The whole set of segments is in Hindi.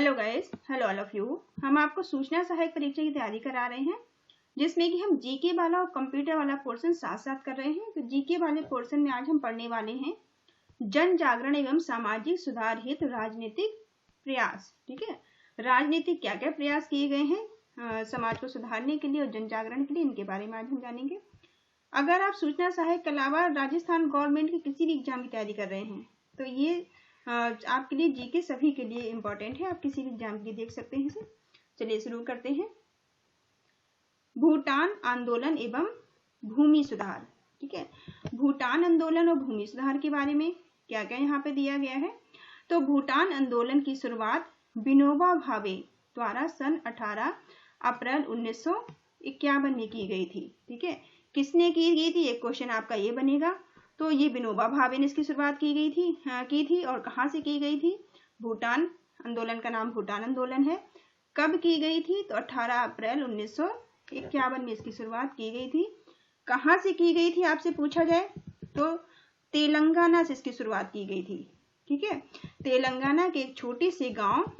Hello guys, hello all of you. हम आपको सूचना सहायक परीक्षा की तैयारी करा रहे हैं, जिसमें कि हम जीके वाला और कंप्यूटर वाला पोर्शन साथ साथ कर रहे हैं। तो जीके वाले पोर्शन में आज हम पढ़ने वाले हैं जन जागरण एवं सामाजिक सुधार हेतु राजनीतिक प्रयास। ठीक है, राजनीतिक क्या क्या प्रयास किए गए हैं समाज को सुधारने के लिए और जन जागरण के लिए, इनके बारे में आज हम जानेंगे। अगर आप सूचना सहायक के अलावा राजस्थान गवर्नमेंट के किसी भी एग्जाम की तैयारी कर रहे हैं तो ये आपके लिए जीके सभी के लिए इम्पोर्टेंट है। आप किसी भी एग्जाम के लिए देख सकते हैं इसे। चलिए शुरू करते हैं। भूटान आंदोलन एवं भूमि सुधार। ठीक है, भूटान आंदोलन और भूमि सुधार के बारे में क्या क्या यहाँ पे दिया गया है। तो भूटान आंदोलन की शुरुआत विनोबा भावे द्वारा सन 18 अप्रैल 1951 में की गई थी। ठीक है, किसने की गई थी, एक क्वेश्चन आपका ये बनेगा। तो ये विनोबा भावे ने इसकी शुरुआत की थी और कहाँ से की गई थी। भूटान आंदोलन का नाम भूटान आंदोलन है। कब की गई थी, तो 18 अप्रैल 1951 में इसकी शुरुआत की गई थी। कहाँ से की गई थी आपसे पूछा जाए तो तेलंगाना से इसकी शुरुआत की गई थी। ठीक है, तेलंगाना के एक छोटे से गांव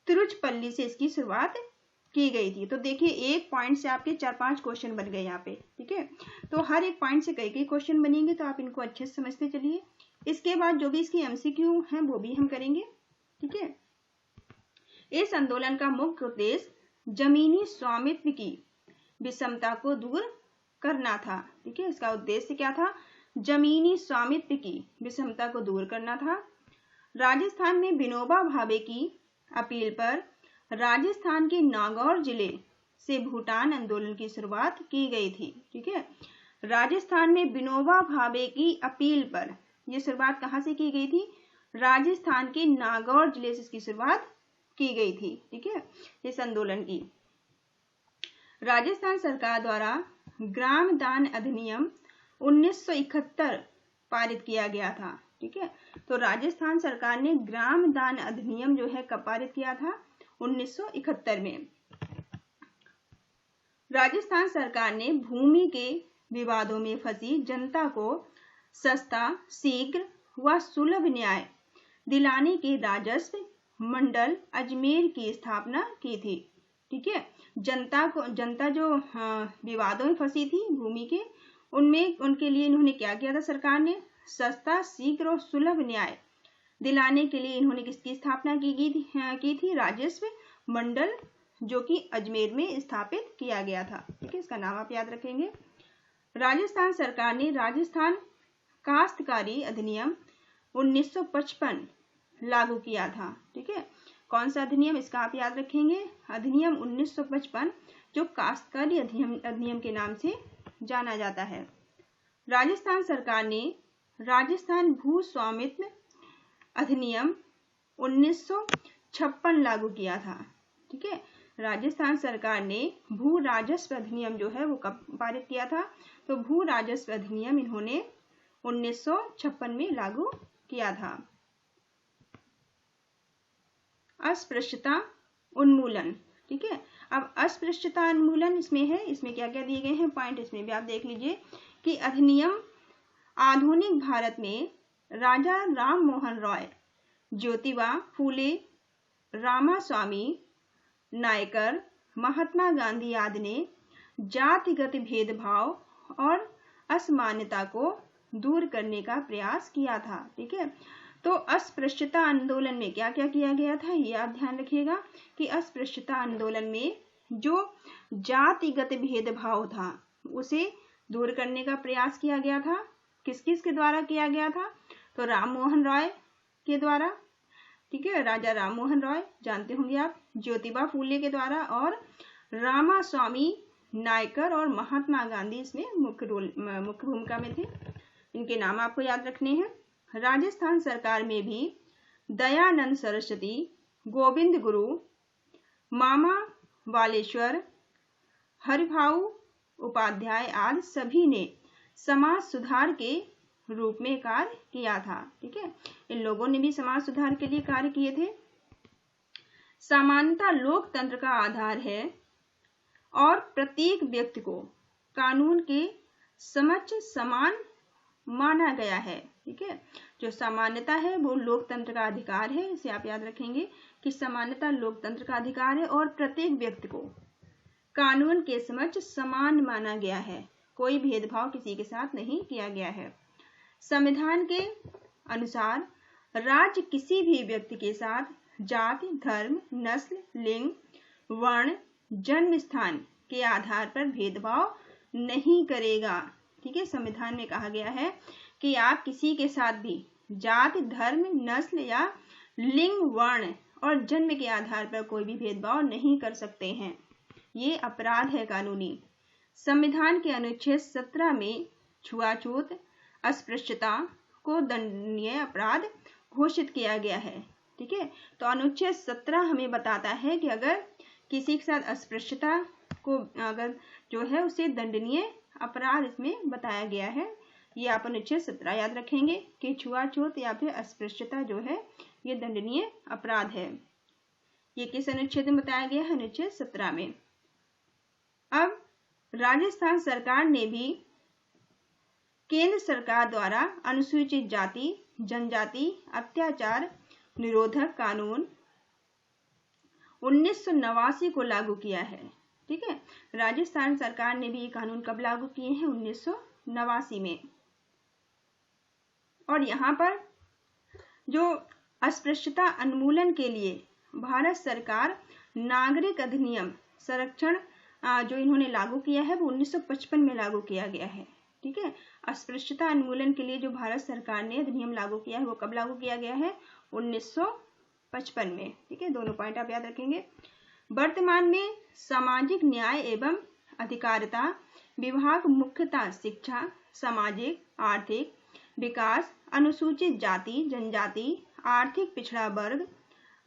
तिरुचपल्ली से इसकी शुरुआत की गई थी। तो देखिए, एक पॉइंट से आपके 4-5 क्वेश्चन बन गए यहाँ पे। ठीक है, तो हर एक पॉइंट से कई क्वेश्चन बनेंगे, तो आप इनको अच्छे से समझते चलिए। इसके बाद जो भी इसकी एमसीक्यू हैं वो भी हम करेंगे। ठीक है, इस आंदोलन का मुख्य उद्देश्य जमीनी स्वामित्व की विषमता को दूर करना था। ठीक है, इसका उद्देश्य क्या था, जमीनी स्वामित्व की विषमता को दूर करना था। राजस्थान में विनोबा भावे की अपील पर राजस्थान के नागौर जिले से भूटान आंदोलन की शुरुआत की गई थी। ठीक है, राजस्थान में विनोबा भावे की अपील पर यह शुरुआत कहां से की गई थी, राजस्थान के नागौर जिले से इसकी शुरुआत की गई थी। ठीक है, इस आंदोलन की राजस्थान सरकार द्वारा ग्राम दान अधिनियम 1971 पारित किया गया था। ठीक है, तो राजस्थान सरकार ने ग्राम दान अधिनियम जो है कब पारित किया था, 1971 में। राजस्थान सरकार ने भूमि के विवादों में फंसी जनता को सस्ता, शीघ्र व सुलभ न्याय दिलाने के राजस्व मंडल अजमेर की स्थापना की थी। ठीक है, जनता जो विवादों में फंसी थी भूमि के, उनके लिए इन्होंने क्या किया था, सरकार ने सस्ता, शीघ्र और सुलभ न्याय दिलाने के लिए इन्होंने किसकी स्थापना की थी, राजस्व मंडल, जो कि अजमेर में स्थापित किया गया था। ठीक है, इसका नाम आप याद रखेंगे। राजस्थान सरकार ने राजस्थान काश्तकारी अधिनियम 1955 लागू किया था। ठीक है, कौन सा अधिनियम, इसका आप याद रखेंगे, अधिनियम 1955, जो काश्तकारी अधिनियम के नाम से जाना जाता है। राजस्थान सरकार ने राजस्थान भू स्वामित्व अधिनियम 1956 लागू किया था। ठीक है, राजस्थान सरकार ने भू राजस्व अधिनियम जो है वो कब पारित किया था, तो भू राजस्व अधिनियम इन्होंने 1956 में लागू किया था। अस्पृश्यता उन्मूलन। ठीक है, अब अस्पृश्यता उन्मूलन इसमें है, इसमें क्या क्या दिए गए हैं पॉइंट, इसमें भी आप देख लीजिए कि अधिनियम आधुनिक भारत में राजा राम मोहन रॉय, ज्योतिबा फूले, रामास्वामी नायकर, महात्मा गांधी आदि ने जातिगत भेदभाव और असमानता को दूर करने का प्रयास किया था। ठीक है, तो अस्पृश्यता आंदोलन में क्या क्या किया गया था, ये आप ध्यान रखिएगा कि अस्पृश्यता आंदोलन में जो जातिगत भेदभाव था उसे दूर करने का प्रयास किया गया था। किस किस के द्वारा किया गया था, तो राम मोहन रॉय के द्वारा। ठीक है, राजा राम मोहन रॉय जानते होंगे आप, ज्योतिबा फूले के द्वारा, और रामास्वामी नायकर और महात्मा गांधी इसमें मुख्य भूमिका में थे। इनके नाम आपको याद रखने हैं। राजस्थान सरकार में भी दयानंद सरस्वती, गोविंद गुरु, मामा वालेश्वर, हरिभाऊ उपाध्याय आदि सभी ने समाज सुधार के रूप में कार्य किया था। ठीक है, इन लोगों ने भी समाज सुधार के लिए कार्य किए थे। समानता लोकतंत्र का आधार है और प्रत्येक व्यक्ति को कानून के समक्ष समान माना गया है। ठीक है। जो समानता है वो लोकतंत्र का अधिकार है, इसे आप याद रखेंगे कि समानता लोकतंत्र का अधिकार है और प्रत्येक व्यक्ति को कानून के समक्ष समान माना गया है, कोई भेदभाव किसी के साथ नहीं किया गया है। संविधान के अनुसार राज्य किसी भी व्यक्ति के साथ जाति, धर्म, नस्ल, लिंग, वर्ण, जन्म स्थान के आधार पर भेदभाव नहीं करेगा। ठीक है, संविधान में कहा गया है कि आप किसी के साथ भी जाति, धर्म, नस्ल या लिंग, वर्ण और जन्म के आधार पर कोई भी भेदभाव नहीं कर सकते हैं। ये अपराध है कानूनी। संविधान के अनुच्छेद 17 में छुआछूत, अस्पृश्यता को दंडनीय अपराध घोषित किया गया है। ठीक है, तो अनुच्छेद 17 हमें बताता है कि अगर किसी के साथ अस्पृश्यता को अगर जो है उसे दंडनीय अपराध इसमें बताया गया है। ये आप अनुच्छेद 17 याद रखेंगे कि छुआछूत या फिर अस्पृश्यता जो है ये दंडनीय अपराध है। ये किस अनुच्छेद में बताया गया है? अनुच्छेद 17 में। अब राजस्थान सरकार ने भी केंद्र सरकार द्वारा अनुसूचित जाति जनजाति अत्याचार निरोधक कानून 1989 को लागू किया है। ठीक है, राजस्थान सरकार ने भी ये कानून कब लागू किए हैं? 1989 में। और यहाँ पर जो अस्पृश्यता उन्मूलन के लिए भारत सरकार नागरिक अधिनियम संरक्षण जो इन्होंने लागू किया है वो 1955 में लागू किया गया है। ठीक है, अस्पृश्यता उन्मूलन के लिए जो भारत सरकार ने अधिनियम लागू किया है वो कब लागू किया गया है? 1955 में। ठीक है, दोनों पॉइंट आप याद रखेंगे। वर्तमान में सामाजिक न्याय एवं अधिकारिता विभाग मुख्यतः शिक्षा, सामाजिक आर्थिक विकास, अनुसूचित जाति जनजाति, आर्थिक पिछड़ा वर्ग,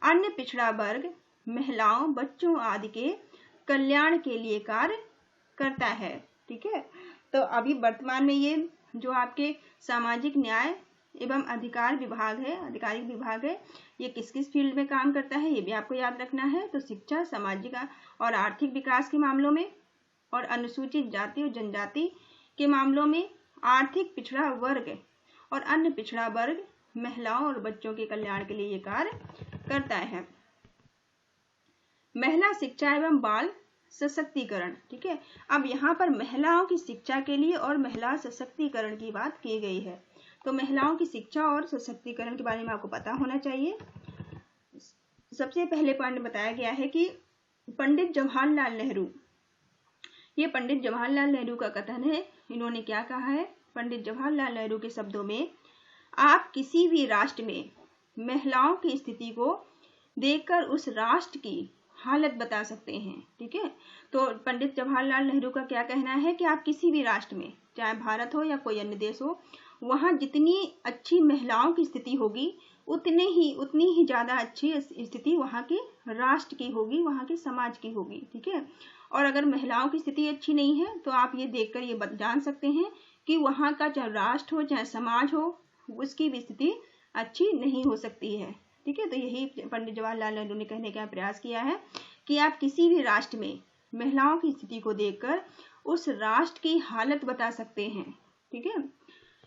अन्य पिछड़ा वर्ग, महिलाओं, बच्चों आदि के कल्याण के लिए कार्य करता है। ठीक है, तो अभी वर्तमान में ये जो आपके सामाजिक न्याय एवं अधिकार विभाग है, आधिकारिक विभाग है, ये किस किस फील्ड में काम करता है ये भी आपको याद रखना है। तो शिक्षा, सामाजिक और आर्थिक विकास के मामलों में और अनुसूचित जाति और जनजाति के मामलों में, आर्थिक पिछड़ा वर्ग और अन्य पिछड़ा वर्ग, महिलाओं और बच्चों के कल्याण के लिए ये कार्य करता है। महिला शिक्षा एवं बाल सशक्तिकरण। ठीक है, अब यहाँ पर महिलाओं की शिक्षा के लिए और महिला सशक्तिकरण की बात की गई है। तो महिलाओं की शिक्षा और सशक्तिकरण के बारे में आपको पता होना चाहिए। सबसे पहले पॉइंट बताया गया है कि पंडित जवाहरलाल नेहरू, ये पंडित जवाहरलाल नेहरू का कथन है। इन्होंने क्या कहा है? पंडित जवाहरलाल नेहरू के शब्दों में, आप किसी भी राष्ट्र में महिलाओं की स्थिति को देखकर उस राष्ट्र की हालत बता सकते हैं। ठीक है, तो पंडित जवाहरलाल नेहरू का क्या कहना है कि आप किसी भी राष्ट्र में, चाहे भारत हो या कोई अन्य देश हो, वहाँ जितनी अच्छी महिलाओं की स्थिति होगी उतनी ही ज़्यादा अच्छी स्थिति वहाँ के राष्ट्र की होगी, वहाँ के समाज की होगी। ठीक है, और अगर महिलाओं की स्थिति अच्छी नहीं है तो आप ये देखकर ये जान सकते हैं कि वहाँ का चाहे राष्ट्र हो चाहे समाज हो, उसकी भी स्थिति अच्छी नहीं हो सकती है। ठीक है, तो यही पंडित जवाहरलाल नेहरू ने कहने का प्रयास किया है कि आप किसी भी राष्ट्र में महिलाओं की स्थिति को देखकर उस राष्ट्र की हालत बता सकते हैं। ठीक है,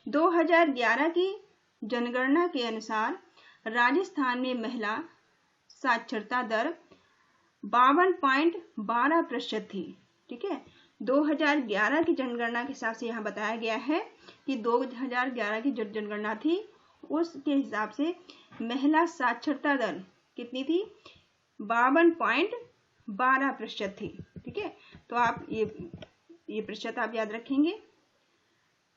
2011 की जनगणना के अनुसार राजस्थान में महिला साक्षरता दर 52.12% थी। ठीक है, 2011 की जनगणना के हिसाब से यहाँ बताया गया है कि 2011 की जो जनगणना थी उसके हिसाब से महिला साक्षरता दर कितनी थी? 52.12% थी। ठीक है, तो आप ये प्रतिशत आप याद रखेंगे,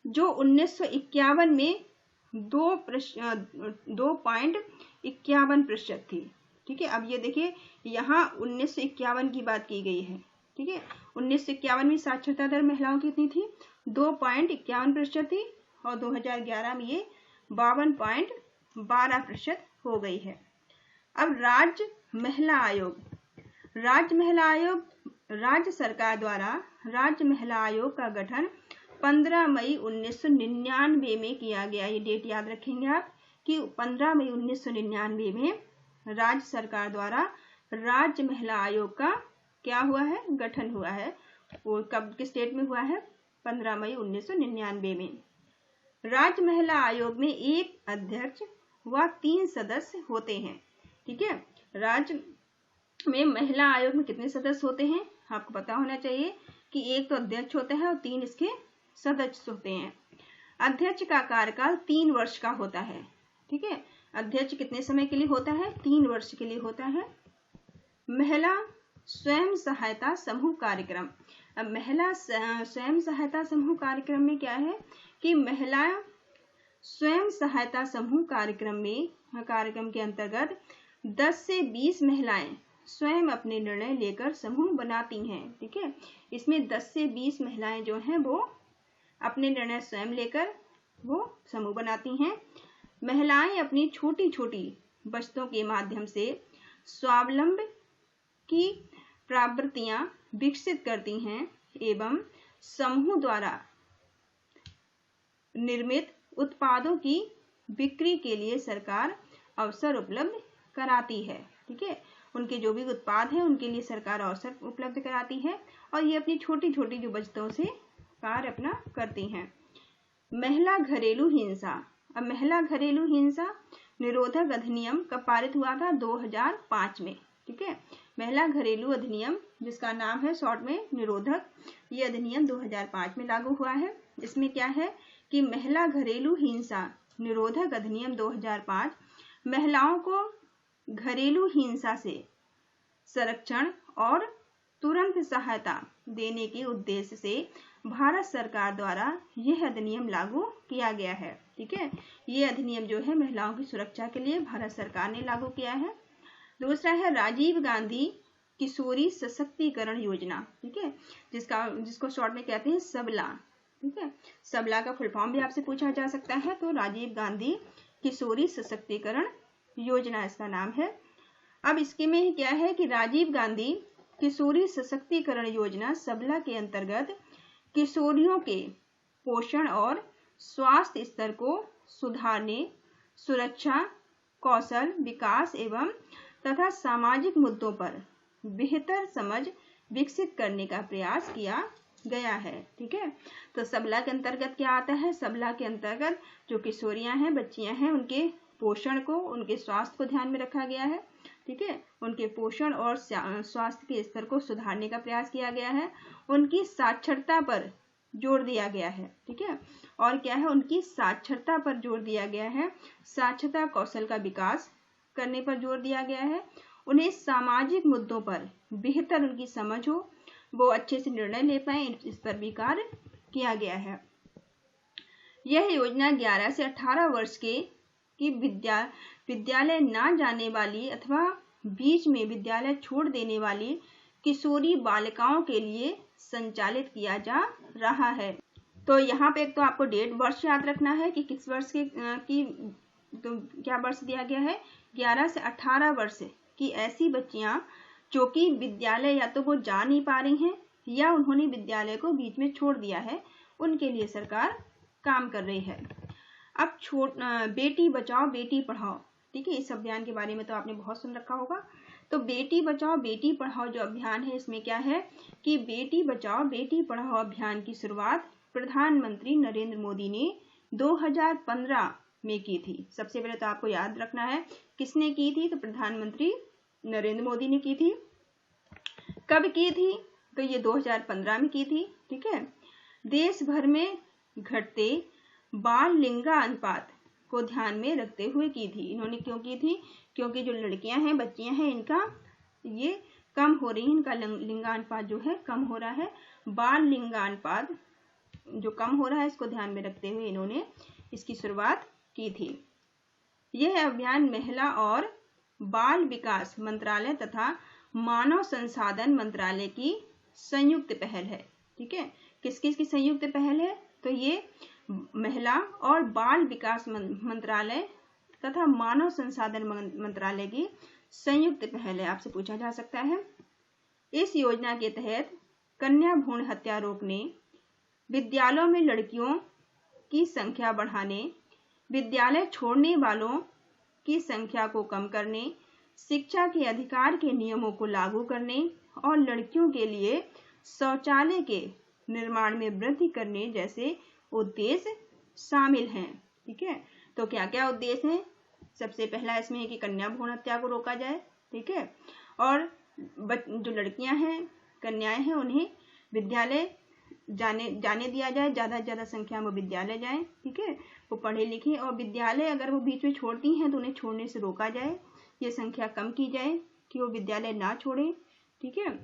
जो 1951 में 2.51% थी। ठीक है, अब ये देखिए यहाँ 1951 की बात की गई है। ठीक है, 1951 में साक्षरता दर महिलाओं की कितनी थी? 2.51% थी और 2011 में ये 52.12% हो गई है। अब राज्य महिला आयोग, राज्य सरकार द्वारा राज्य महिला आयोग का गठन 15 मई 1999 में किया गया। ये डेट याद रखेंगे आप कि 15 मई 1999 में राज्य सरकार द्वारा राज्य महिला आयोग का क्या हुआ है? गठन हुआ है। वो कब किस डेट में हुआ है? 15 मई 1999 में। राज्य महिला आयोग में एक अध्यक्ष व 3 सदस्य होते हैं। ठीक है, राज्य में महिला आयोग में कितने सदस्य होते हैं आपको पता होना चाहिए कि एक तो अध्यक्ष होता है और 3 इसके सदस्य होते हैं। अध्यक्ष का कार्यकाल 3 वर्ष का होता है। ठीक है, अध्यक्ष कितने समय के लिए होता है? 3 वर्ष के लिए होता है। महिला स्वयं सहायता समूह कार्यक्रम। अब महिला स्वयं सहायता समूह कार्यक्रम में क्या है कि महिला स्वयं सहायता समूह कार्यक्रम के अंतर्गत 10 से 20 महिलाएं स्वयं अपने निर्णय लेकर समूह बनाती हैं। ठीक है, इसमें 10 से 20 महिलाएं जो हैं वो अपने निर्णय स्वयं लेकर वो समूह बनाती हैं। महिलाएं अपनी छोटी छोटी बचतों के माध्यम से स्वावलंबन की प्रवृत्तियां विकसित करती हैं एवं समूह द्वारा निर्मित उत्पादों की बिक्री के लिए सरकार अवसर उपलब्ध कराती है। ठीक है, उनके जो भी उत्पाद हैं उनके लिए सरकार अवसर उपलब्ध कराती है और ये अपनी छोटी छोटी जो बचतों से कार्य अपना करती हैं। महिला घरेलू हिंसा। अब महिला घरेलू हिंसा निरोधक अधिनियम कब पारित हुआ था? 2005 में। ठीक है, महिला घरेलू अधिनियम जिसका नाम है शॉर्ट में निरोधक, ये अधिनियम 2005 में लागू हुआ है। इसमें क्या है कि महिला घरेलू हिंसा निरोधक अधिनियम 2005 महिलाओं को घरेलू हिंसा से संरक्षण और तुरंत सहायता देने के उद्देश्य से भारत सरकार द्वारा यह अधिनियम लागू किया गया है। ठीक है, ये अधिनियम जो है महिलाओं की सुरक्षा के लिए भारत सरकार ने लागू किया है। दूसरा है राजीव गांधी किशोरी सशक्तिकरण योजना। ठीक है, जिसको शॉर्ट में कहते हैं सबला। ठीक है, सबला का फुल फॉर्म भी आपसे पूछा जा सकता है, तो राजीव गांधी किशोरी सशक्तिकरण योजना इसका नाम है। अब इसके में क्या है कि राजीव गांधी किशोरी सशक्तिकरण योजना सबला के अंतर्गत किशोरियों के पोषण और स्वास्थ्य स्तर को सुधारने, सुरक्षा, कौशल विकास एवं तथा सामाजिक मुद्दों पर बेहतर समझ विकसित करने का प्रयास किया गया है। ठीक है, तो सबला के अंतर्गत क्या आता है? सबला के अंतर्गत जो किशोरियां हैं, बच्चियां हैं, उनके पोषण को, उनके स्वास्थ्य को ध्यान में रखा गया है। ठीक है, उनके पोषण और स्वास्थ्य के स्तर को सुधारने का प्रयास किया गया है। उनकी साक्षरता पर जोर दिया गया है। ठीक है, और क्या है? उनकी साक्षरता पर जोर दिया गया है। साक्षरता कौशल का विकास करने पर जोर दिया गया है। उन्हें सामाजिक मुद्दों पर बेहतर उनकी समझ हो, वो अच्छे से निर्णय ले पाए, इस पर भी कार्य किया गया है। यह योजना 11 से 18 वर्ष की विद्यालय ना जाने वाली अथवा बीच में विद्यालय छोड़ देने वाली किशोरी बालिकाओं के लिए संचालित किया जा रहा है। तो यहाँ पे एक तो आपको डेट वर्ष याद रखना है कि किस वर्ष की तो क्या वर्ष दिया गया है? 11 से 18 वर्ष की ऐसी बच्चियां जो कि विद्यालय या तो वो जा नहीं पा रही हैं या उन्होंने विद्यालय को बीच में छोड़ दिया है, उनके लिए सरकार काम कर रही है। अब बेटी बचाओ बेटी पढ़ाओ। ठीक है, इस अभियान के बारे में तो आपने बहुत सुन रखा होगा। तो बेटी बचाओ बेटी पढ़ाओ जो अभियान है, इसमें क्या है कि बेटी बचाओ बेटी पढ़ाओ अभियान की शुरुआत प्रधानमंत्री नरेंद्र मोदी ने 2015 में की थी। सबसे पहले तो आपको याद रखना है किसने की थी, तो प्रधानमंत्री नरेंद्र मोदी ने की थी। कब की थी? तो ये 2015 में की थी। ठीक है, देश भर में घटते बाल लिंगानुपात को ध्यान में रखते हुए की थी। इन्होंने क्यों की थी? क्योंकि जो लड़कियां हैं, बच्चियां हैं, इनका ये कम हो रही है, इनका लिंगानुपात जो है कम हो रहा है। बाल लिंगानुपात जो कम हो रहा है, इसको ध्यान में रखते हुए इन्होंने इसकी शुरुआत की थी। यह अभियान महिला और बाल विकास मंत्रालय तथा मानव संसाधन मंत्रालय की संयुक्त पहल है। ठीक है, किस किस की संयुक्त पहल है? तो ये महिला और बाल विकास मंत्रालय तथा मानव संसाधन मंत्रालय की संयुक्त पहल है। आपसे पूछा जा सकता है। इस योजना के तहत कन्या भ्रूण हत्या रोकने, विद्यालयों में लड़कियों की संख्या बढ़ाने, विद्यालय छोड़ने वालों की संख्या को कम करने, शिक्षा के अधिकार के नियमों को लागू करने और लड़कियों के लिए शौचालय के निर्माण में वृद्धि करने जैसे उद्देश्य शामिल हैं। ठीक है, तो क्या क्या उद्देश्य हैं? सबसे पहला इसमें है कि कन्या भ्रूण हत्या को रोका जाए। ठीक है, और जो लड़कियां हैं, कन्याएं हैं, उन्हें विद्यालय जाने दिया जाए, ज़्यादा से ज़्यादा संख्या में विद्यालय जाएं। ठीक है, वो पढ़े लिखें, और विद्यालय अगर वो बीच में छोड़ती हैं तो उन्हें छोड़ने से रोका जाए, ये संख्या कम की जाए कि वो विद्यालय ना छोड़ें। ठीक है,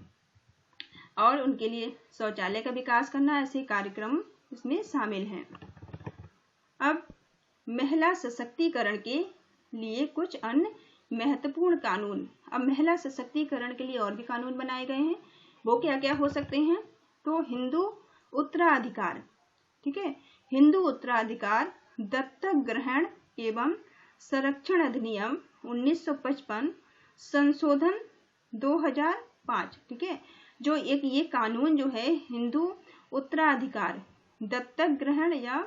और उनके लिए शौचालय का विकास करना, ऐसे कार्यक्रम इसमें शामिल हैं। अब महिला सशक्तिकरण के लिए कुछ अन्य महत्वपूर्ण कानून। अब महिला सशक्तिकरण के लिए और भी कानून बनाए गए हैं। वो क्या क्या हो सकते हैं? तो हिंदू उत्तराधिकार। ठीक है, हिंदू उत्तराधिकार, दत्तक ग्रहण एवं संरक्षण अधिनियम 1955, संशोधन 2005। ठीक है, जो एक ये कानून जो है हिंदू उत्तराधिकार, दत्तक ग्रहण या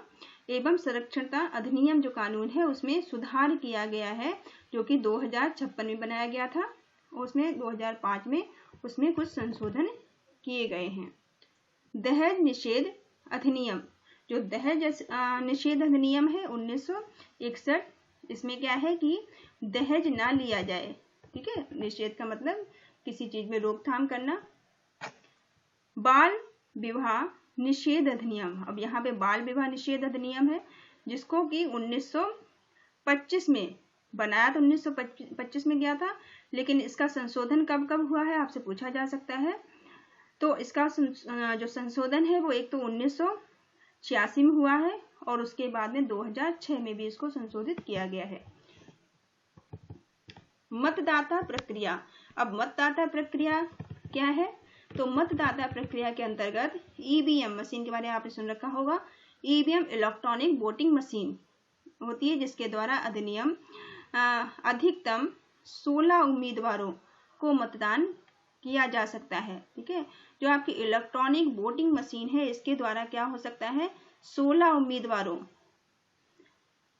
एवं संरक्षणता अधिनियम जो कानून है उसमें सुधार किया गया है, जो कि 2056 में बनाया गया था। उसमें 2005 में उसमें कुछ संशोधन किए गए हैं। दहेज निषेध अधिनियम, जो दहेज निषेध अधिनियम है 1961, इसमें क्या है कि दहेज ना लिया जाए। ठीक है, निषेध का मतलब किसी चीज में रोकथाम करना। बाल विवाह निषेध अधिनियम, अब यहाँ पे बाल विवाह निषेध अधिनियम है जिसको कि 1925 में बनाया, तो 1925 में गया था, लेकिन इसका संशोधन कब कब हुआ है आपसे पूछा जा सकता है। तो इसका जो संशोधन है वो एक तो 1986 में हुआ है, और उसके बाद में 2006 में भी इसको संशोधित किया गया है। मतदाता प्रक्रिया, अब मतदाता प्रक्रिया क्या है? तो मतदाता प्रक्रिया के अंतर्गत ईवीएम मशीन के बारे में आपने सुन रखा होगा। ईवीएम इलेक्ट्रॉनिक वोटिंग मशीन होती है जिसके द्वारा अधिनियम अधिकतम 16 उम्मीदवारों को मतदान किया जा सकता है। ठीक है, जो आपकी इलेक्ट्रॉनिक वोटिंग मशीन है इसके द्वारा क्या हो सकता है? 16 उम्मीदवारों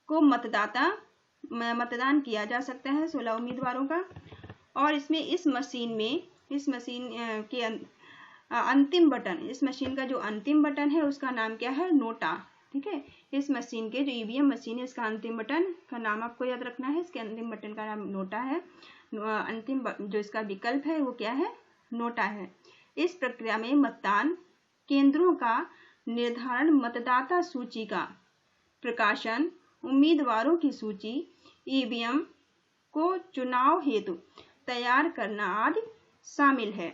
को मतदान किया जा सकता है, 16 उम्मीदवारों का। और इसमें इस मशीन के अंतिम बटन, इस मशीन का जो अंतिम बटन है उसका नाम क्या है? नोटा। ठीक है, इस मशीन के जो ईवीएम मशीन है इसका अंतिम बटन का नाम आपको याद रखना है, इसके अंतिम बटन का नाम नोटा है। अंतिम जो इसका विकल्प है वो क्या है? नोटा है। इस प्रक्रिया में मतदान केंद्रों का निर्धारण, मतदाता सूची का प्रकाशन, उम्मीदवारों की सूची, ईवीएम को चुनाव हेतु तैयार करना आदि शामिल है।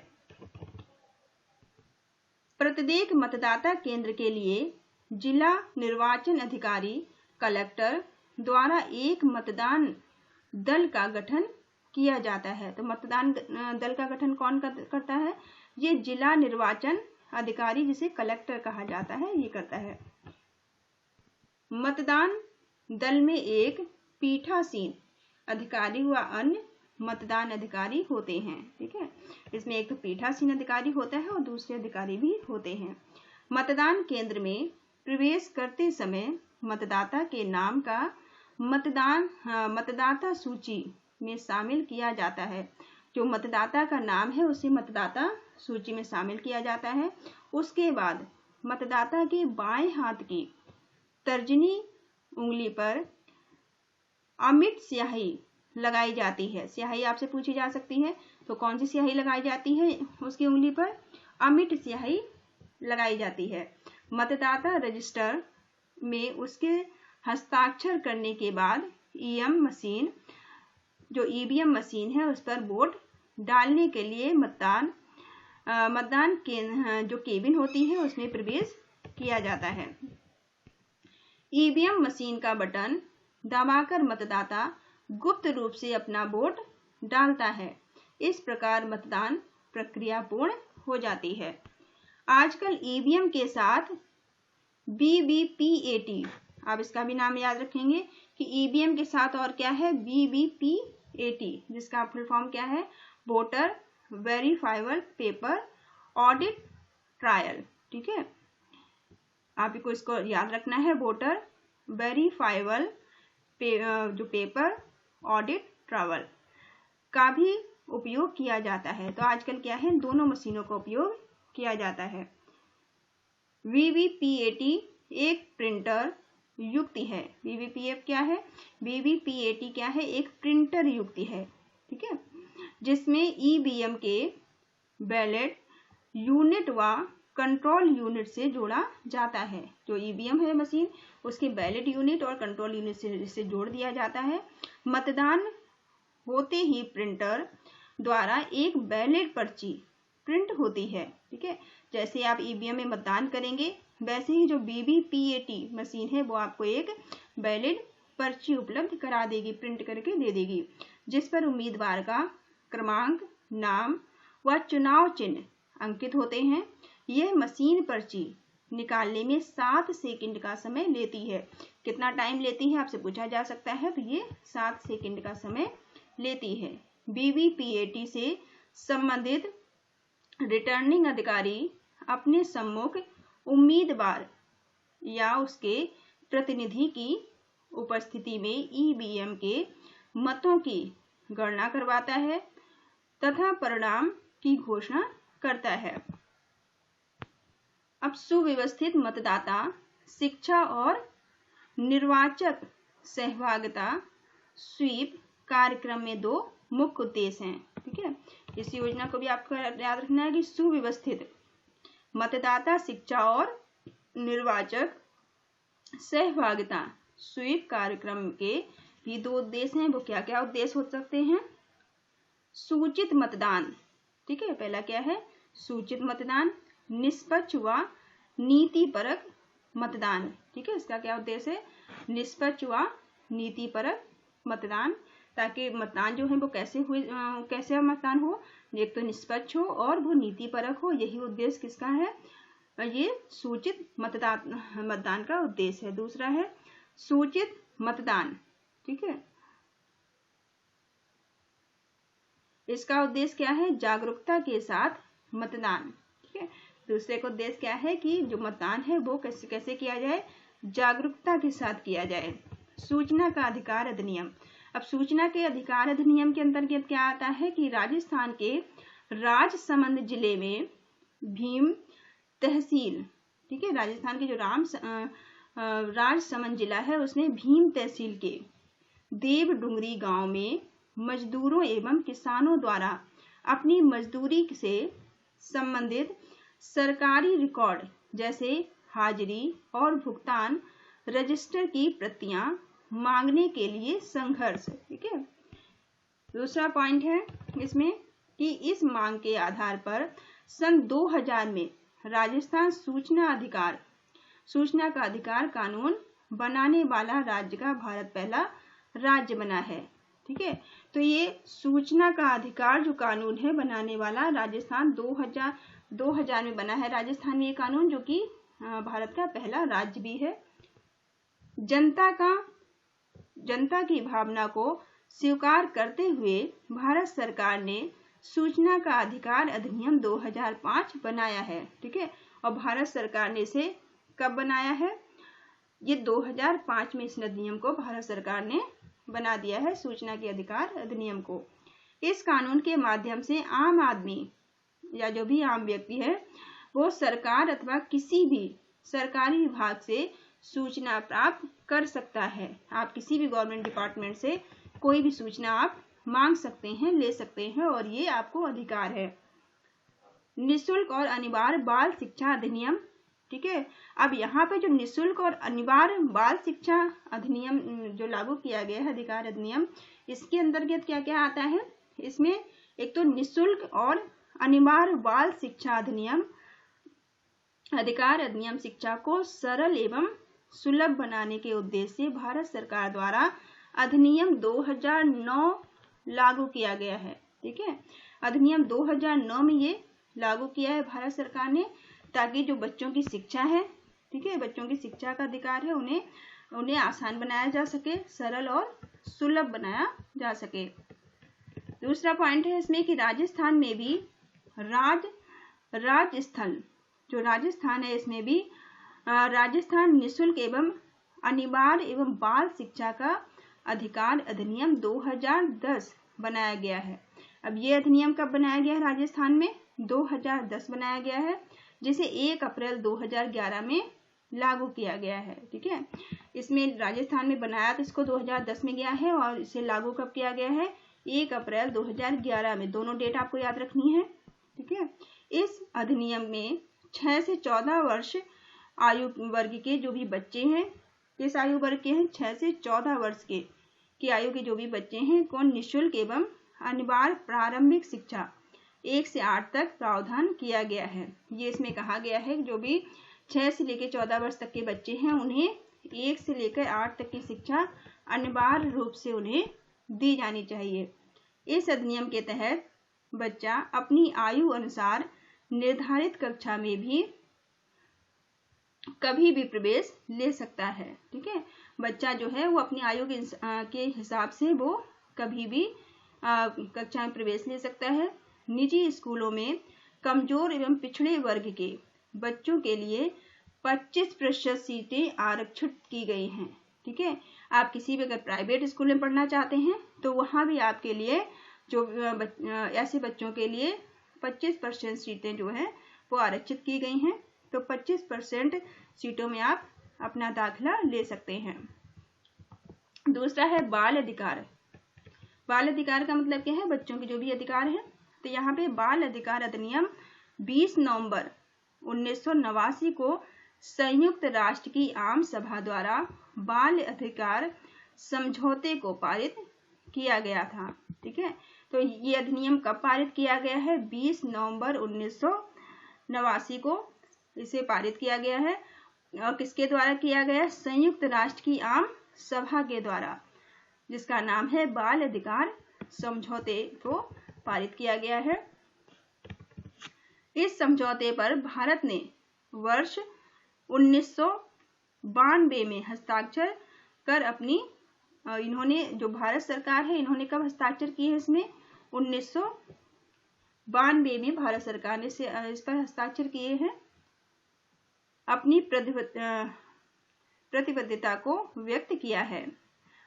प्रत्येक मतदाता केंद्र के लिए जिला निर्वाचन अधिकारी कलेक्टर द्वारा एक मतदान दल का गठन किया जाता है। तो मतदान दल का गठन कौन करता है? ये जिला निर्वाचन अधिकारी, जिसे कलेक्टर कहा जाता है, ये करता है। मतदान दल में एक पीठासीन अधिकारी व अन्य मतदान अधिकारी होते हैं। ठीक है, इसमें एक तो पीठासीन अधिकारी होता है और दूसरे अधिकारी भी होते हैं। मतदान केंद्र में प्रवेश करते समय मतदाता के नाम का मतदाता सूची में शामिल किया जाता है। जो मतदाता का नाम है उसे मतदाता सूची में शामिल किया जाता है। उसके बाद मतदाता के बाएं हाथ की तर्जनी उंगली पर अमिट स्याही लगाई जाती है। स्याही आपसे पूछी जा सकती है, तो कौन सी स्याही लगाई जाती है? उसकी उंगली पर अमिट स्याही लगाई जाती है। मतदाता रजिस्टर में उसके हस्ताक्षर करने के बाद जो ईवीएम मशीन है उस पर वोट डालने के लिए मतदान जो केबिन होती है उसमें प्रवेश किया जाता है। ईवीएम मशीन का बटन दबाकर मतदाता गुप्त रूप से अपना वोट डालता है। इस प्रकार मतदान प्रक्रिया पूर्ण हो जाती है। आजकल ईवीएम के साथ वीवीपीएटी, आप इसका भी नाम याद रखेंगे कि ईवीएम के साथ और क्या है? वीवीपीएटी, जिसका फुल फॉर्म क्या है? Voter verifiable paper audit trial. ठीक है, आपको इसको याद रखना है, वोटर वेरीफाइबल जो पेपर ऑडिट ट्रायल का भी उपयोग किया जाता है। तो आजकल क्या है? दोनों मशीनों का उपयोग किया जाता है। वीवीपीएटी एक प्रिंटर युक्ति है। BBPF क्या है? BBPAT क्या है? एक प्रिंटर युक्ति है, ठीक है, जिसमें EVM के बैलेट यूनिट व कंट्रोल यूनिट से जोड़ा जाता है। जो EVM है मशीन, उसके बैलेट यूनिट और कंट्रोल यूनिट से जोड़ दिया जाता है। मतदान होते ही प्रिंटर द्वारा एक बैलेट पर्ची प्रिंट होती है, ठीक है। जैसे आप EVM में मतदान करेंगे, वैसे ही जो BBPAT मशीन है वो आपको एक बैलेट पर्ची उपलब्ध करा देगी, प्रिंट करके दे देगी, जिस पर उम्मीदवार का क्रमांक, नाम व चुनाव चिन्ह अंकित होते हैं। यह मशीन पर्ची निकालने में 7 सेकंड का समय लेती है। कितना टाइम लेती है आपसे पूछा जा सकता है, तो ये 7 सेकंड का समय लेती है। BBPAT से संबंधित रिटर्निंग अधिकारी अपने सम्मुख उम्मीदवार या उसके प्रतिनिधि की उपस्थिति में EVM के मतों की गणना करवाता है तथा परिणाम की घोषणा करता है। अब सुव्यवस्थित मतदाता शिक्षा और निर्वाचक सहभागिता स्वीप कार्यक्रम में 2 मुख्य उद्देश्य हैं, ठीक है। इस योजना को भी आपको याद रखना है कि सुव्यवस्थित मतदाता शिक्षा और निर्वाचक सहभागिता स्वीप कार्यक्रम के भी 2 उद्देश्य हैं। वो क्या क्या उद्देश्य हो सकते हैं? सूचित मतदान, ठीक है, पहला क्या है? सूचित मतदान, निष्पक्ष व नीतिपरक मतदान, ठीक है, इसका क्या उद्देश्य है? निष्पक्ष व नीतिपरक मतदान, ताकि मतदान जो है वो कैसे मतदान हो, एक तो निष्पक्ष हो और वो नीतिपरक हो। यही उद्देश्य किसका है? ये सूचित मतदान का उद्देश्य है। दूसरा है सूचित मतदान, ठीक है, इसका उद्देश्य क्या है? जागरूकता के साथ मतदान, ठीक है। दूसरे का उद्देश्य क्या है कि जो मतदान है वो कैसे किया जाए? जागरूकता के साथ किया जाए। सूचना का अधिकार अधिनियम। अब सूचना के अधिकार अधिनियम के अंतर्गत क्या आता है कि राजस्थान के राजसमंद जिले में भीम तहसील, ठीक है, राजस्थान के जो राजसमंद जिला है उसमें भीम तहसील के देवडुंगरी गांव में मजदूरों एवं किसानों द्वारा अपनी मजदूरी से संबंधित सरकारी रिकॉर्ड जैसे हाजिरी और भुगतान रजिस्टर की प्रतियां मांगने के लिए संघर्ष, ठीक है। दूसरा पॉइंट है इसमें कि इस मांग के आधार पर सन 2000 में राजस्थान सूचना का अधिकार कानून बनाने वाला राज्य का भारत पहला राज्य बना है, ठीक है। तो ये सूचना का अधिकार जो कानून है बनाने वाला राजस्थान 2000 में बना है राजस्थान में ये कानून, जो कि भारत का पहला राज्य भी है। जनता की भावना को स्वीकार करते हुए भारत सरकार ने सूचना का अधिकार अधिनियम 2005 बनाया है, ठीक है। और भारत सरकार ने इसे कब बनाया है? ये 2005 में इस अधिनियम को भारत सरकार ने बना दिया है, सूचना के अधिकार अधिनियम को। इस कानून के माध्यम से आम आदमी या जो भी आम व्यक्ति है वो सरकार अथवा किसी भी सरकारी विभाग से सूचना प्राप्त कर सकता है। आप किसी भी गवर्नमेंट डिपार्टमेंट से कोई भी सूचना आप मांग सकते हैं, ले सकते हैं, और ये आपको अधिकार है। निःशुल्क और अनिवार्य बाल शिक्षा अधिनियम, ठीक है। अब यहाँ पे जो निःशुल्क और अनिवार्य बाल शिक्षा अधिनियम जो लागू किया गया है, अधिकार अधिनियम, इसके अंतर्गत क्या क्या आता है? इसमें एक तो निःशुल्क और अनिवार्य बाल शिक्षा अधिनियम, अधिकार अधिनियम शिक्षा को सरल एवं सुलभ बनाने के उद्देश्य से भारत सरकार द्वारा अधिनियम 2009 लागू किया गया है, ठीक है। अधिनियम 2009 में ये लागू किया है भारत सरकार ने, ताकि जो बच्चों की शिक्षा है, ठीक है, बच्चों की शिक्षा का अधिकार है, उन्हें आसान बनाया जा सके, सरल और सुलभ बनाया जा सके। दूसरा पॉइंट है इसमें कि राजस्थान में भी राजस्थल जो राजस्थान है इसमें भी राजस्थान निःशुल्क एवं अनिवार्य एवं बाल शिक्षा का अधिकार अधिनियम 2010 बनाया गया है। अब ये अधिनियम कब बनाया गया है? राजस्थान में 2010 बनाया गया है, जिसे 1 अप्रैल 2011 में लागू किया गया है। ठीक है, इसमें राजस्थान में बनाया तो इसको 2010 में गया है और इसे लागू कब किया गया है? 1 अप्रैल 2011 में। दोनों डेट आपको याद रखनी है। ठीक है, इस अधिनियम में 6 से 14 वर्ष आयु वर्ग के जो भी बच्चे हैं, किस आयु वर्ग के हैं? 6 से 14 वर्ष की आयु के जो भी बच्चे हैं को निःशुल्क एवं अनिवार्य प्रारंभिक शिक्षा 1 से 8 तक प्रावधान किया गया है। ये इसमें कहा गया है कि जो भी 6 से लेकर 14 वर्ष तक के बच्चे हैं उन्हें 1 से लेकर 8 तक की शिक्षा अनिवार्य रूप से उन्हें दी जानी चाहिए। इस अधिनियम के तहत बच्चा अपनी आयु अनुसार निर्धारित कक्षा में भी कभी भी प्रवेश ले सकता है। ठीक है, बच्चा जो है वो अपनी आयु के हिसाब से वो कभी भी कक्षा में प्रवेश ले सकता है। निजी स्कूलों में कमजोर एवं पिछड़े वर्ग के बच्चों के लिए 25% सीटें आरक्षित की गई हैं। ठीक है, आप किसी भी अगर प्राइवेट स्कूल में पढ़ना चाहते हैं तो वहाँ भी आपके लिए जो ऐसे बच्चों के लिए 25% सीटें जो है वो आरक्षित की गई हैं। तो 25% सीटों में आप अपना दाखिला ले सकते हैं। दूसरा है बाल अधिकार। बाल अधिकार का मतलब क्या है? बच्चों के जो भी अधिकार है। तो यहाँ पे बाल अधिकार अधिनियम 20 नवंबर 1989 को संयुक्त राष्ट्र की आम सभा द्वारा बाल अधिकार समझौते को पारित किया गया था। ठीक है, तो ये अधिनियम कब पारित किया गया है? 20 नवंबर 1989 को इसे पारित किया गया है। और किसके द्वारा किया गया? संयुक्त राष्ट्र की आम सभा के द्वारा, जिसका नाम है बाल अधिकार समझौते को पारित किया गया है। इस समझौते पर भारत ने वर्ष 1992 में हस्ताक्षर कर अपनी इन्होंने जो भारत सरकार है इन्होंने कब हस्ताक्षर किए हैं? इसमें 1992 में भारत सरकार ने इस पर हस्ताक्षर किए हैं। अपनी प्रतिबद्धता को व्यक्त किया है।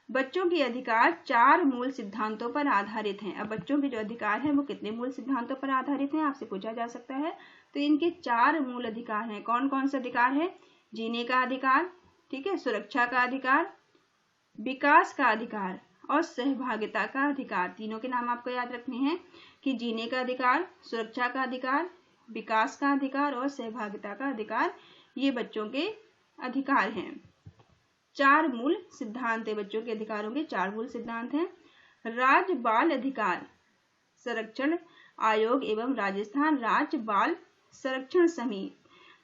बच्चों के अधिकार 4 मूल सिद्धांतों पर आधारित हैं। अब बच्चों के जो अधिकार हैं वो कितने मूल सिद्धांतों पर आधारित हैं आपसे पूछा जा सकता है। तो इनके 4 मूल अधिकार हैं। कौन कौन से अधिकार है? जीने का अधिकार, ठीक है, सुरक्षा का अधिकार, विकास का अधिकार और सहभागिता का अधिकार। तीनों के नाम आपको याद रखने हैं कि जीने का अधिकार, सुरक्षा का अधिकार, विकास का अधिकार और सहभागिता का अधिकार, ये बच्चों के अधिकार हैं। 4 मूल सिद्धांत है बच्चों के अधिकारों के। 4 मूल सिद्धांत हैं। राज्य बाल अधिकार संरक्षण आयोग एवं राजस्थान राज्य बाल संरक्षण समिति,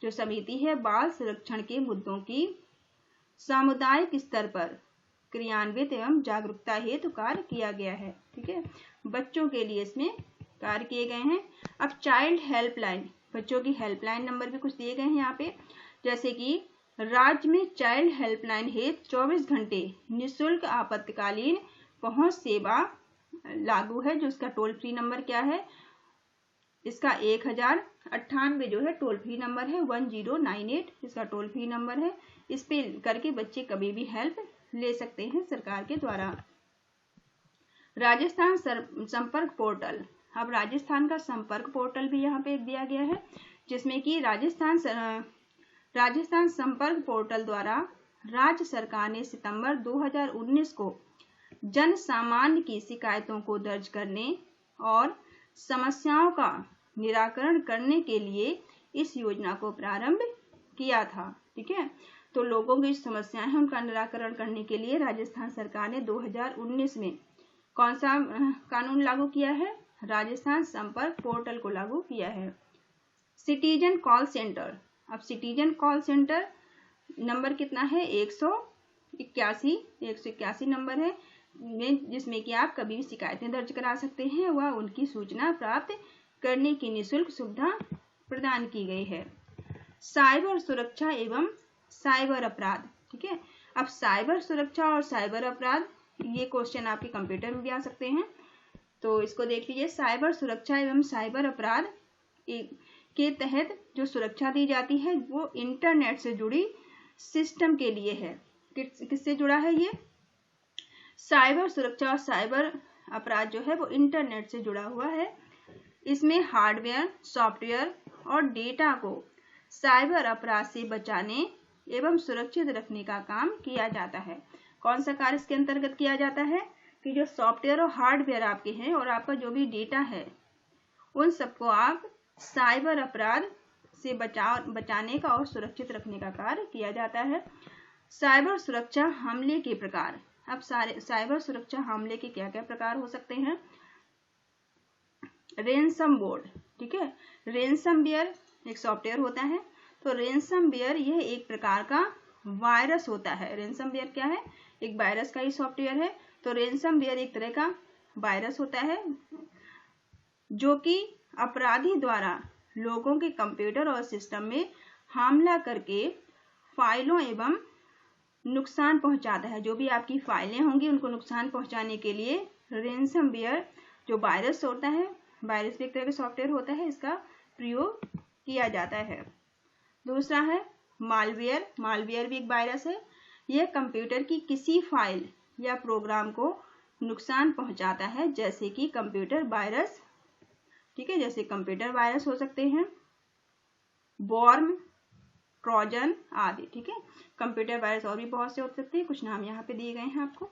जो समिति है बाल संरक्षण के मुद्दों की सामुदायिक स्तर पर क्रियान्वित एवं जागरूकता हेतु कार्य किया गया है। ठीक है, बच्चों के लिए इसमें कार्य किए गए हैं। अब चाइल्ड हेल्पलाइन, बच्चों की हेल्पलाइन नंबर भी कुछ दिए गए हैं यहाँ पे, जैसे कि राज्य में चाइल्ड हेल्पलाइन हेतु 24 घंटे निःशुल्क आपातकालीन पहुंच सेवा लागू है। जो इसका टोल फ्री नंबर क्या है? इसका 1098 जो है टोल फ्री नंबर है, 1098 इसका टोल फ्री नंबर है। इस पे करके बच्चे कभी भी हेल्प ले सकते हैं सरकार के द्वारा। राजस्थान संपर्क पोर्टल। अब राजस्थान का संपर्क पोर्टल भी यहाँ पे दिया गया है, जिसमें कि राजस्थान संपर्क पोर्टल द्वारा राज्य सरकार ने सितंबर 2019 को जन सामान्य की शिकायतों को दर्ज करने और समस्याओं का निराकरण करने के लिए इस योजना को प्रारंभ किया था। ठीक है, तो लोगों की समस्याएं हैं उनका निराकरण करने के लिए राजस्थान सरकार ने 2019 में कौन सा कानून लागू किया है? राजस्थान संपर्क पोर्टल को लागू किया है। Citizen call centre. अब सिटीजन कॉल सेंटर नंबर कितना है? 181 नंबर है, जिसमें कि आप कभी भी शिकायतें दर्ज करा सकते हैं। वह उनकी सूचना प्राप्त करने की निःशुल्क सुविधा प्रदान की गई है। साइबर सुरक्षा एवं साइबर अपराध। ठीक है, अब साइबर सुरक्षा और साइबर अपराध, ये क्वेश्चन आपके कंप्यूटर में भी आ सकते हैं, तो इसको देख लीजिए। साइबर सुरक्षा एवं साइबर अपराध के तहत जो सुरक्षा दी जाती है वो इंटरनेट से जुड़ी सिस्टम के लिए है। किससे जुड़ा है ये? साइबर सुरक्षा और साइबर अपराध जो है वो इंटरनेट से जुड़ा हुआ है। इसमें हार्डवेयर, सॉफ्टवेयर और डेटा को साइबर अपराध से बचाने एवं सुरक्षित रखने का काम किया जाता है। कौन सा कार्य इसके अंतर्गत किया जाता है कि जो सॉफ्टवेयर और हार्डवेयर आपके हैं और आपका जो भी डेटा है उन सबको आप साइबर अपराध से बचाने का और सुरक्षित रखने का कार्य किया जाता है। साइबर सुरक्षा हमले के प्रकार। अब साइबर सुरक्षा हमले के क्या क्या प्रकार हो सकते हैं। रेंसम बोर्ड, ठीक है, रेंसमवेयर एक सॉफ्टवेयर होता है। तो रेंसमवेयर यह एक प्रकार का वायरस होता है। रेंसमवेयर क्या है, एक वायरस का ही सॉफ्टवेयर है। तो रेंसमवेयर एक तरह का वायरस होता है जो कि अपराधी द्वारा लोगों के कंप्यूटर और सिस्टम में हमला करके फाइलों एवं नुकसान पहुंचाता है। जो भी आपकी फाइलें होंगी उनको नुकसान पहुंचाने के लिए रेंसमवेयर जो वायरस होता है, वायरस भी एक तरह का सॉफ्टवेयर होता है, इसका प्रयोग किया जाता है। दूसरा है मालवेयर। मालवेयर भी एक वायरस है। यह कंप्यूटर की किसी फाइल या प्रोग्राम को नुकसान पहुंचाता है, जैसे कि कंप्यूटर वायरस, ठीक है, जैसे कंप्यूटर वायरस हो सकते हैं, वॉर्म, ट्रोजन आदि, ठीक है। कंप्यूटर वायरस और भी बहुत से हो सकते हैं, कुछ नाम यहाँ पे दिए गए हैं आपको।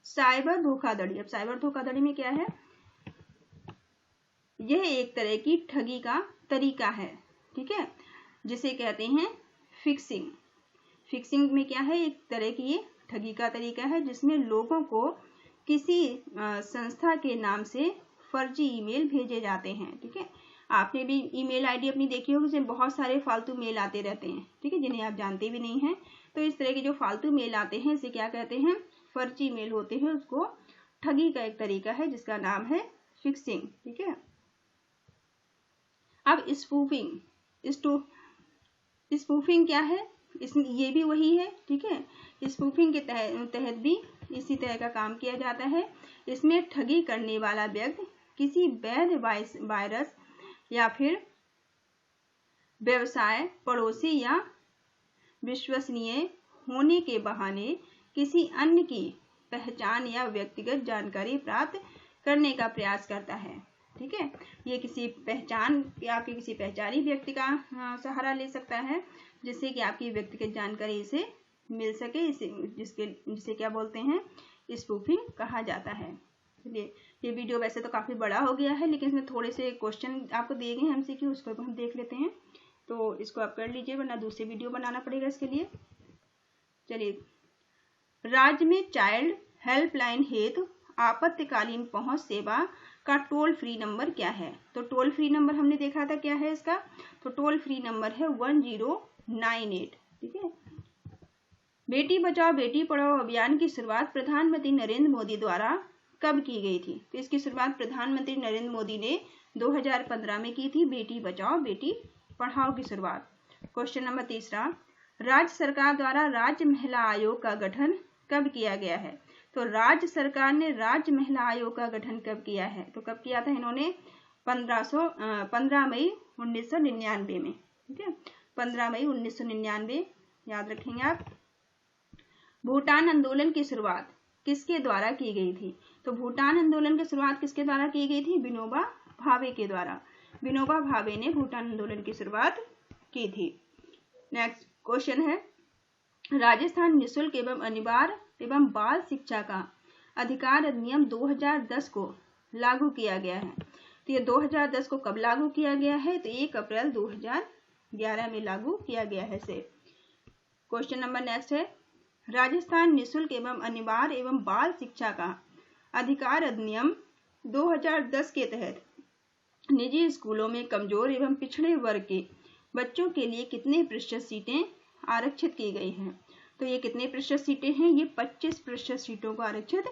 साइबर धोखाधड़ी। अब साइबर धोखाधड़ी में क्या है, यह एक तरह की ठगी का तरीका है, ठीक है, जिसे कहते हैं फिक्सिंग। फिक्सिंग में क्या है, एक तरह की ये ठगी का तरीका है जिसमें लोगों को किसी संस्था के नाम से फर्जी ईमेल भेजे जाते हैं, ठीक है। आपने भी ईमेल आईडी अपनी देखी होगी, जिसमें बहुत सारे फालतू मेल आते रहते हैं, ठीक है, जिन्हें आप जानते भी नहीं हैं। तो इस तरह के जो फालतू मेल आते हैं इसे क्या कहते हैं, फर्जी मेल होते हैं। उसको ठगी का एक तरीका है जिसका नाम है फिक्सिंग, ठीक है। अब स्पूफिंग। स्पूफिंग क्या है, इसमें ये भी वही है, ठीक है। स्पूफिंग के तहत भी इसी तरह का काम किया जाता है। इसमें ठगी करने वाला व्यक्ति किसी वैध वायरस या फिर व्यवसाय, पड़ोसी या विश्वसनीय होने के बहाने किसी अन्य की पहचान या व्यक्तिगत जानकारी प्राप्त करने का प्रयास करता है, ठीक है। ये किसी पहचान या आपके किसी पहचानी व्यक्ति का सहारा ले सकता है जिससे कि आपकी व्यक्तिगत जानकारी इसे मिल सके, जिसे क्या बोलते हैं, स्पूफिंग कहा जाता है। चलिए, ये वीडियो वैसे तो काफ़ी बड़ा हो गया है, लेकिन इसमें थोड़े से क्वेश्चन आपको दिए गए हैं MCQ, उसको हम देख लेते हैं। तो इसको आप कर लीजिए, वरना दूसरी वीडियो बनाना पड़ेगा इसके लिए। चलिए, राज्य में चाइल्ड हेल्पलाइन हेतु आपातकालीन पहुंच सेवा का टोल फ्री नंबर क्या है। तो टोल फ्री नंबर हमने देखा था क्या है इसका, तो टोल फ्री नंबर है 1098, ठीक है। बेटी बचाओ बेटी पढ़ाओ अभियान की शुरुआत प्रधानमंत्री नरेंद्र मोदी द्वारा कब की गई थी। तो इसकी शुरुआत प्रधानमंत्री नरेंद्र मोदी ने 2015 में की थी, बेटी बचाओ बेटी पढ़ाओ की शुरुआत। क्वेश्चन नंबर तीसरा, राज्य सरकार द्वारा राज्य महिला आयोग का गठन कब किया गया है। तो राज्य सरकार ने राज्य महिला आयोग का गठन कब किया है, तो कब किया था इन्होंने, 15 मई 1999 में, ठीक है, 15 मई 1999, याद रखेंगे आप। भूटान आंदोलन की शुरुआत किसके द्वारा की गई थी। तो भूटान आंदोलन की शुरुआत किसके द्वारा की गई थी, विनोबा भावे के द्वारा। विनोबा भावे ने भूटान आंदोलन की शुरुआत की थी। नेक्स्ट क्वेश्चन है, राजस्थान निःशुल्क एवं अनिवार्य एवं बाल शिक्षा का अधिकार अधिनियम 2010 को लागू किया गया है। तो ये 2010 को कब लागू किया गया है, तो 1 अप्रैल 2011 में लागू किया गया है इसे। क्वेश्चन नंबर नेक्स्ट है, राजस्थान निःशुल्क एवं अनिवार्य एवं बाल शिक्षा का अधिकार अधिनियम 2010 के तहत निजी स्कूलों में कमजोर एवं पिछड़े वर्ग के बच्चों के लिए कितने प्रतिशत सीटें आरक्षित की गई हैं। तो ये कितने प्रतिशत सीटें हैं, ये 25% सीटों को आरक्षित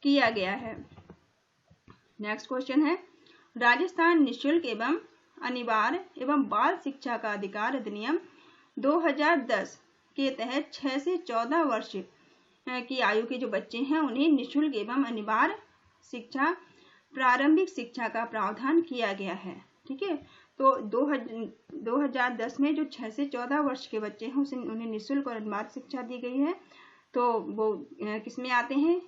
किया गया है। नेक्स्ट क्वेश्चन है, राजस्थान निःशुल्क एवं अनिवार्य एवं बाल शिक्षा का अधिकार अधिनियम 2010 के तहत 6 से 14 वर्ष की आयु के जो बच्चे हैं उन्हें निःशुल्क एवं अनिवार्य शिक्षा, प्रारंभिक शिक्षा का प्रावधान किया गया है, ठीक है। तो 2010 में जो 6 से 14 वर्ष के बच्चे हैं उन्हें निःशुल्क और अनिवार्य शिक्षा दी गई है। तो वो किसमें आते हैं,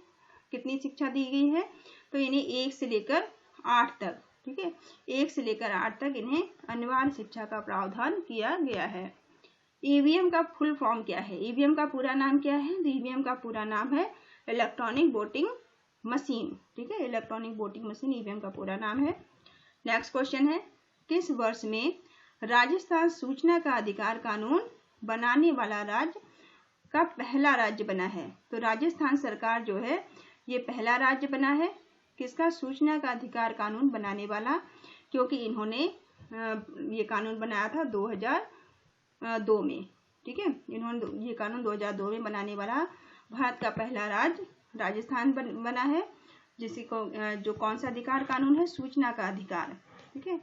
कितनी शिक्षा दी गई है, तो इन्हें 1 से लेकर 8 तक, ठीक है, 1 से लेकर 8 तक इन्हें अनिवार्य शिक्षा का प्रावधान किया गया है। ईवीएम का फुल फॉर्म क्या है? ईवीएम का पूरा नाम क्या है? ईवीएम का पूरा नाम है इलेक्ट्रॉनिक वोटिंग मशीन। ठीक है, इलेक्ट्रॉनिक वोटिंग मशीन ईवीएम का पूरा नाम है। नेक्स्ट क्वेश्चन है, किस वर्ष में राजस्थान सूचना का अधिकार कानून बनाने वाला राज्य का पहला राज्य बना है? तो राजस्थान सरकार जो है ये पहला राज्य बना है किसका? सूचना का अधिकार कानून बनाने वाला, क्योंकि इन्होंने ये कानून बनाया था 2002 में। ठीक है, इन्होंने ये कानून 2002 में बनाने वाला भारत का पहला राज्य राजस्थान बना है, जिसी को जो कौन सा अधिकार कानून है? सूचना का अधिकार। ठीक है,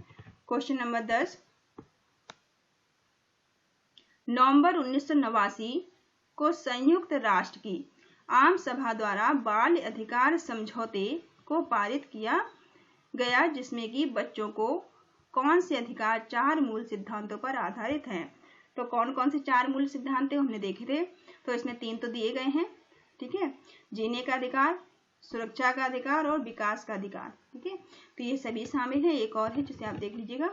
क्वेश्चन नंबर 10, नवंबर 1989 को संयुक्त राष्ट्र की आम सभा द्वारा बाल अधिकार समझौते को पारित किया गया, जिसमें कि बच्चों को कौन से अधिकार 4 मूल सिद्धांतों पर आधारित हैं? तो कौन कौन से 4 मूल सिद्धांत हमने देखे थे? तो इसमें 3 तो दिए गए हैं। ठीक है, जीने का अधिकार, सुरक्षा का अधिकार और विकास का अधिकार। ठीक है, तो ये सभी शामिल है। एक और है जिसे आप देख लीजिएगा।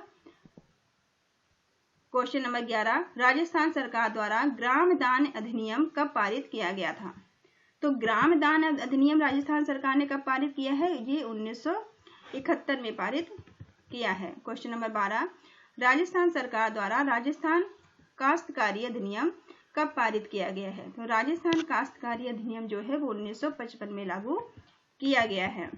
क्वेश्चन नंबर 11, राजस्थान सरकार द्वारा ग्राम दान अधिनियम कब पारित किया गया था? तो ग्राम दान अधिनियम राजस्थान सरकार ने कब पारित किया है? ये 1971 में पारित किया है। क्वेश्चन नंबर 12, राजस्थान सरकार द्वारा राजस्थान काश्तकारी अधिनियम कब पारित किया गया है? तो राजस्थान काश्तकारी अधिनियम जो है वो 1955 में लागू किया गया है।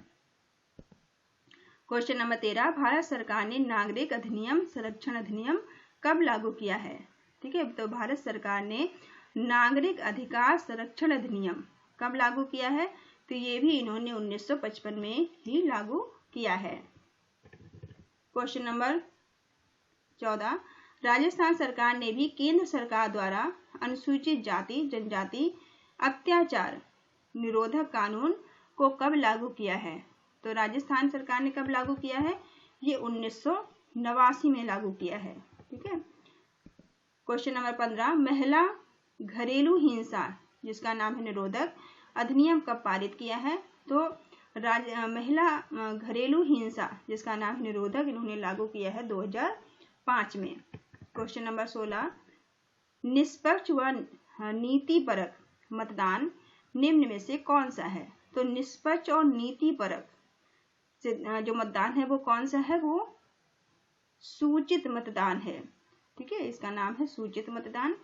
क्वेश्चन नंबर 13, भारत सरकार ने नागरिक अधिनियम संरक्षण अधिनियम कब लागू किया है? ठीक है, तो भारत सरकार ने नागरिक अधिकार संरक्षण अधिनियम कब लागू किया है? तो ये भी इन्होंने 1955 में ही लागू किया है। क्वेश्चन नंबर 14, राजस्थान सरकार ने भी केंद्र सरकार द्वारा अनुसूचित जाति जनजाति अत्याचार निरोधक कानून को कब लागू किया है? तो राजस्थान सरकार ने कब लागू किया है? ये 1989 में लागू किया है। ठीक है, क्वेश्चन नंबर 15, महिला घरेलू हिंसा जिसका नाम है निरोधक अधिनियम कब पारित किया है? तो महिला घरेलू हिंसा जिसका नाम है निरोधक इन्होंने लागू किया है 2005 में। क्वेश्चन नंबर 16, निष्पक्ष व नीतिपरक मतदान निम्न में से कौन सा है? तो निष्पक्ष और नीतिपरक जो मतदान है वो कौन सा है? वो सूचित मतदान है। ठीक है, इसका नाम है सूचित मतदान।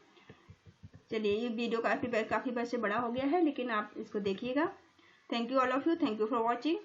चलिए, ये वीडियो काफी वैसे बड़ा हो गया है, लेकिन आप इसको देखिएगा। Thank you all of you, thank you for watching.